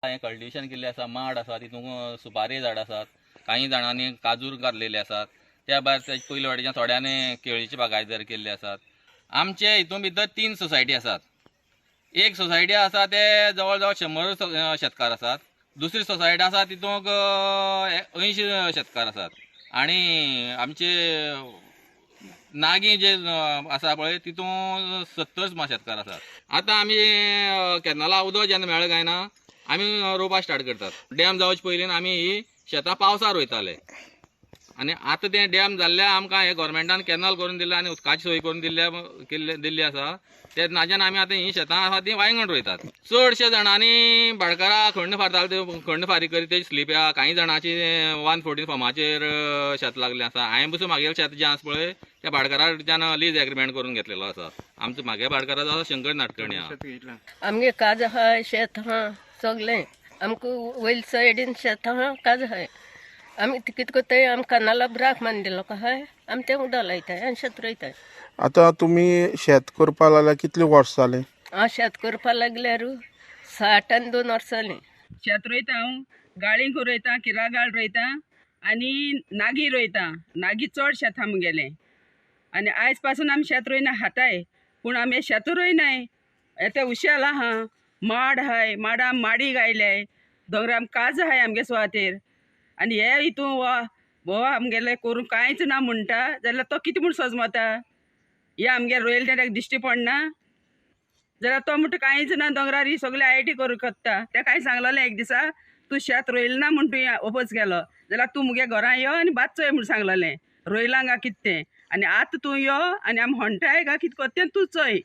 हांवें कल्टिवेशन केल्लें आसा, माड आसा, तितूंत सुपारी झाड आसात, काही जाणांनी काजूर घातलेले आसात, त्या भायर पयले वाटेच्यान थोड्यांनी केळीची बागायतदारी केल्ली आसात. आमचे हितून भितर 3 सोसायटी आसात. एक सोसायटी आसा ते जवळ जवळ 100 शेतकार आसात. दुसरी सोसायटी आसा तितूंक 80 शेतकार आसात. आणि आमचे नागी जे आसा पळय तितून 70 शेतकार आसात. आतां आमी कॅनला उदक जेन्ना मेळ्ळें काय ना आमी रोवपाक स्टार्ट करतात. डॅम जावचे पयलीं आमी ही शेतां पावसार रोयताले आनी आतां तें डॅम जाल्ल्या आमकां हे गव्हर्मेंटान कॅनल करून दिल्ले आनी उदकाची सोय करून दिल्ली आसा. ते नाज्यान आमी आतां ही शेतां आसा ती वांयगण रोयतात. चडशे जाणांनी भाटकारा खंड फारताले ते खंड फारीक करी तेजी स्लीप या. काही जाणांची 114 फॉर्माचेर शेत लागलें आसा. हांवें पसून म्हागेलें शेत जें आसा पळय त्या भाटकारा कडच्यान लीज एग्रीमेंट करून घेतलेलो आसा. आमचो म्हागे भाटकाराचो आसा शंकर नाटकणी आहा. आमगे काज आहा, शेत आहा, सगळें आमकां वयर सायडीन शेत आहा, काज आहाय. आमी कितें कोत्ताय आमी कनाला ब्राक मान दिलो आहाय, आमी तें उदक लायताय आनी शेत रोयताय. आता तुम्ही शेत करपा लागल्या कितले वर्स जाले? हांव शेत करपा लागल्यार 60 आनी 2 वर्सां जालीं. शेत रोयता हांव, गाळींक रोयता, किरागाळ रोयता आनी नागी रोयता. नागी चड शेत आमगेलें आनी आयज पासून आमी शेत रोयना हाताय, पूण आमी शेत रोयनाय. येते उशेल आहा, माड आहाय, माडां माडी गायल्याय, दोंगराम काज आहाय आमगे सुवातेर. आनी हे हितून वो आमगेले करूंक कांयच ना म्हणटा जाल्यार तो कितें म्हूण सजमता? हे आमगे रोयल तें ताका दिश्टी पडना जाल्यार तो म्हणटा कांयच ना दोंगरार ही सगळी आयटी करूंक कोत्ता. ते कांय सांगलोलें एक दिसा, तूं शेत रोयल ना म्हूण तुवें ओपोज केलो जाल्यार तूं मुगे घरा यो आनी भात चोय म्हूण सांगलोलें. रोयलां गा कितें तें, आनी आतां तूं यो आनी आमी म्हणटाय गा कितें कोत्तें तूं चोय.